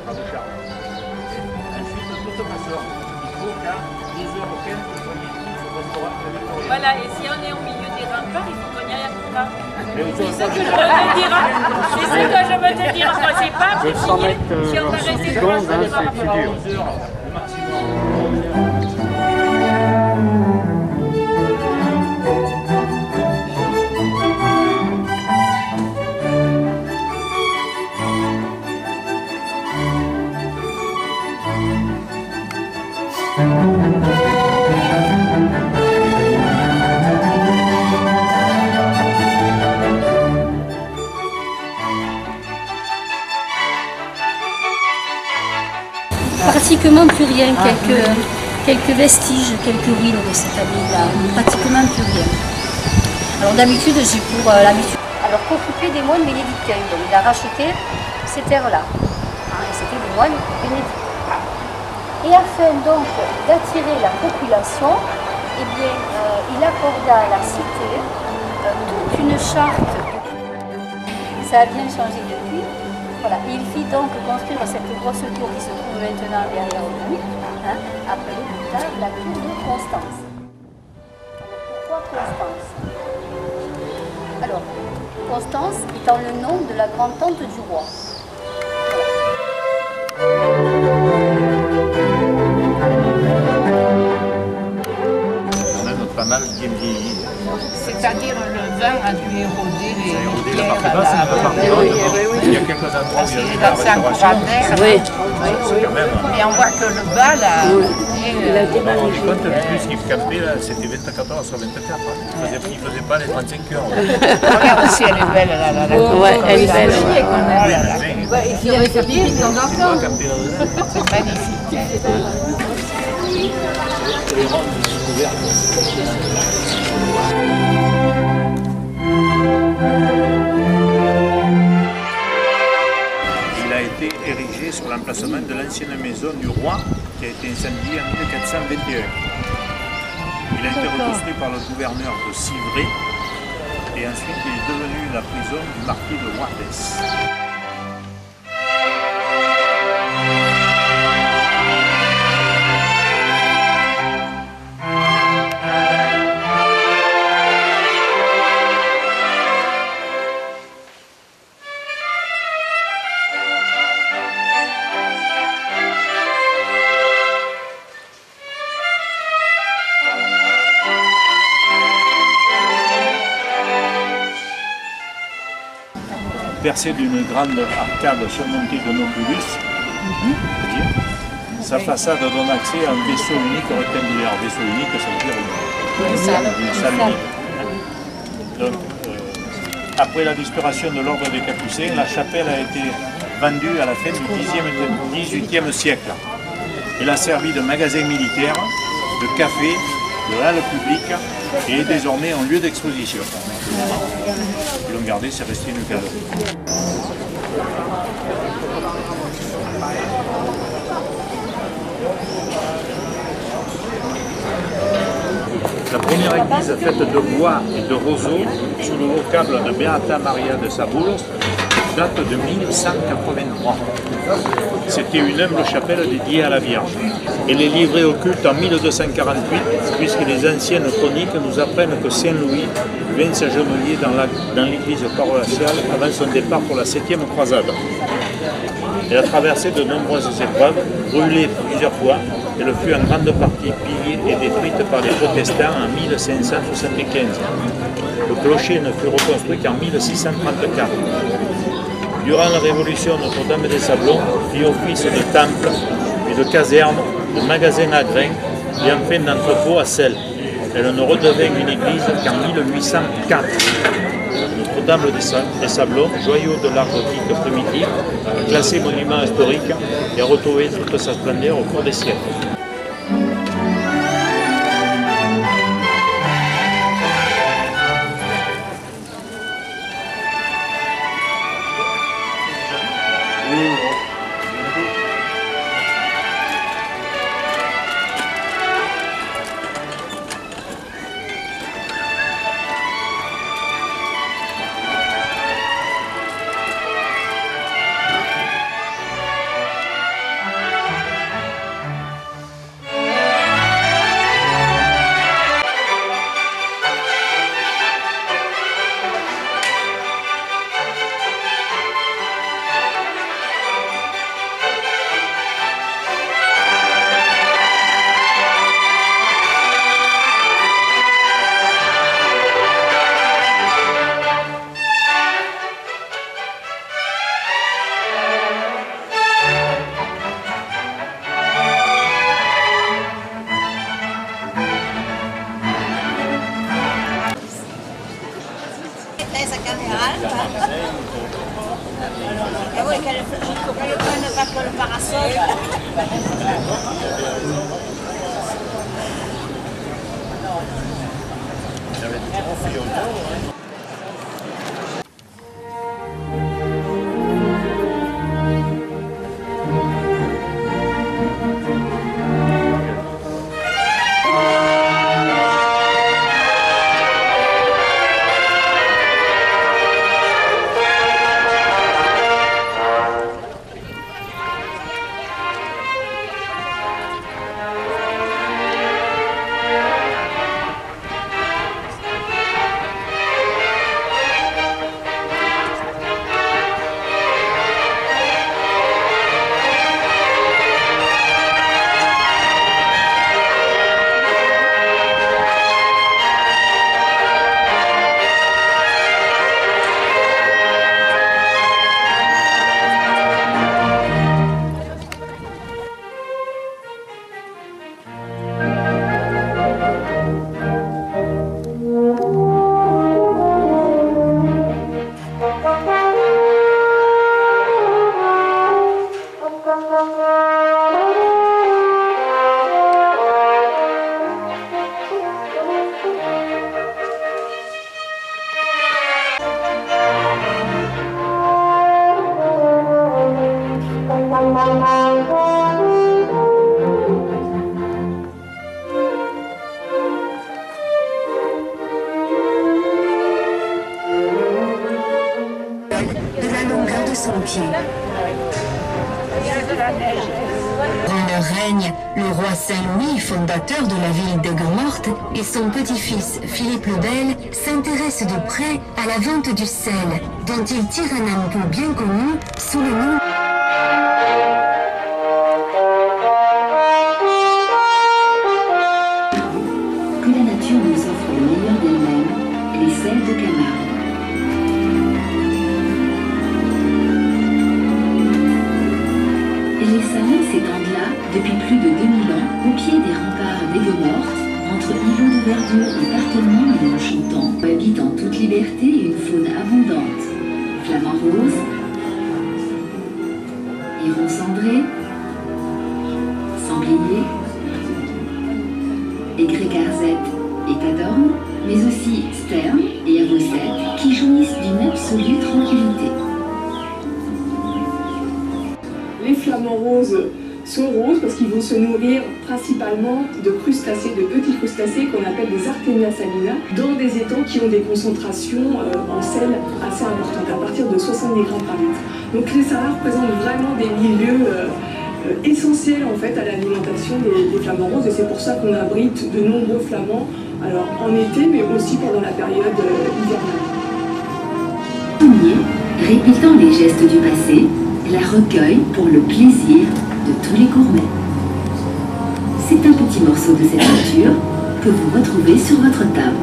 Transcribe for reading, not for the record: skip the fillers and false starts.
pas de charme. Ensuite, toute façon, il faut qu'à 10h15, vous soyez tous au restaurant de Victoria. Voilà, et si on est au milieu des remparts, il faut qu'on y aille à tout pas. Mais vous C'est ce que je veux te dire. C'est ce que je veux te dire. Moi, c'est pas compliqué. Si on va rester devant, ça ne va pas. 11h, le maximum. Pratiquement plus rien, quelques vestiges, quelques ruines de cette abbaye-là, pratiquement plus rien. Alors d'habitude, j'ai pour l'habitude. Alors qu'occupaient des moines bénédictins, donc il a racheté ces terres-là. Et c'était des moines bénédictins. Et afin donc d'attirer la population, eh bien, il accorda à la cité toute une charte. Ça a bien changé depuis. Voilà. Et il fit donc construire cette grosse tour qui se trouve maintenant derrière nous, appelée plus tard la tour de Constance. Alors, pourquoi Constance? Alors, Constance étant le nom de la grand-tante du roi. On a pas mal bien vieilli. C'est-à-dire le vin a dû éroder les La pierres. partie basse, c'est la partie haute. Il y a quelques endroits où il y a eu la restauration. Oui. Quand même. Mais on voit que le bas, là, On m'a rendu compte, le bus qui campait, là, c'était 24 sur 24. Il ne faisait pas les 35 heures. regarde aussi, elle est belle, là. Ouais, elle est belle. Et puis avec sa pipi de temps en temps. C'est magnifique. Il a été érigé sur l'emplacement de l'ancienne maison du roi qui a été incendiée en 1421. Il a été reconstruit par le gouverneur de Civray et ensuite il est devenu la prison du marquis de Roidès. Percé d'une grande arcade surmontée de noculus. Sa façade donne accès à un vaisseau unique rectangulaire. Vaisseau unique, ça veut dire une salle unique. Donc, après la disparition de l'ordre des Capucins, la chapelle a été vendue à la fin du XVIIIe siècle. Elle a servi de magasin militaire, de café, de halle publique et est désormais un lieu d'exposition. Ils l'ont gardé, c'est resté une cadeau. La première église faite de bois et de roseaux sous le vocable de Beata Maria de Saboul date de 1183. C'était une humble chapelle dédiée à la Vierge. Elle est livrée au culte en 1248, puisque les anciennes chroniques nous apprennent que Saint-Louis vint s'agenouiller dans l'église paroissiale avant son départ pour la 7e croisade. Elle a traversé de nombreuses épreuves, brûlée plusieurs fois, et le fut en grande partie pillée et détruite par les protestants en 1575. Le clocher ne fut reconstruit qu'en 1634. Durant la Révolution, Notre-Dame des Sablons fit office de temple et de caserne, de magasin à grains et enfin d'entrepôt à sel. Elle ne redevint une église qu'en 1804. Notre-Dame des Sablons, joyau de l'art gothique primitif, classé monument historique et a retrouvé toute sa splendeur au cours des siècles. Et oui, qu'elle ne prenne pas que le parasol. Dans leur règne, le roi Saint-Louis, fondateur de la ville d'Aigues-Mortes, et son petit-fils Philippe le Bel s'intéressent de près à la vente du sel, dont ils tirent un impôt bien connu sous le nom que la nature nous offre le meilleur d'elle-même, les sels de Camargue. Les salins s'étendent là depuis plus de 2000 ans au pied des remparts d'Aigues-Mortes, entre îlots de verdure et parterres chantants, où habite en toute liberté une faune abondante. Flamants roses, hérons cendrés, sangliers, aigrets garzettes et tadornes, mais aussi sternes et avossettes qui jouissent d'une absolue tranquillité. Les flamants roses sont roses parce qu'ils vont se nourrir principalement de crustacés, de petits crustacés qu'on appelle des Artemia salina, dans des étangs qui ont des concentrations en sel assez importantes, à partir de 70 grammes par litre. Donc les salins représentent vraiment des milieux essentiels en fait à l'alimentation des flamants roses, et c'est pour ça qu'on abrite de nombreux flamands, alors en été mais aussi pendant la période hivernale. Répétant les gestes du passé, la recueille pour le plaisir de tous les gourmets. C'est un petit morceau de cette nature que vous retrouvez sur votre table.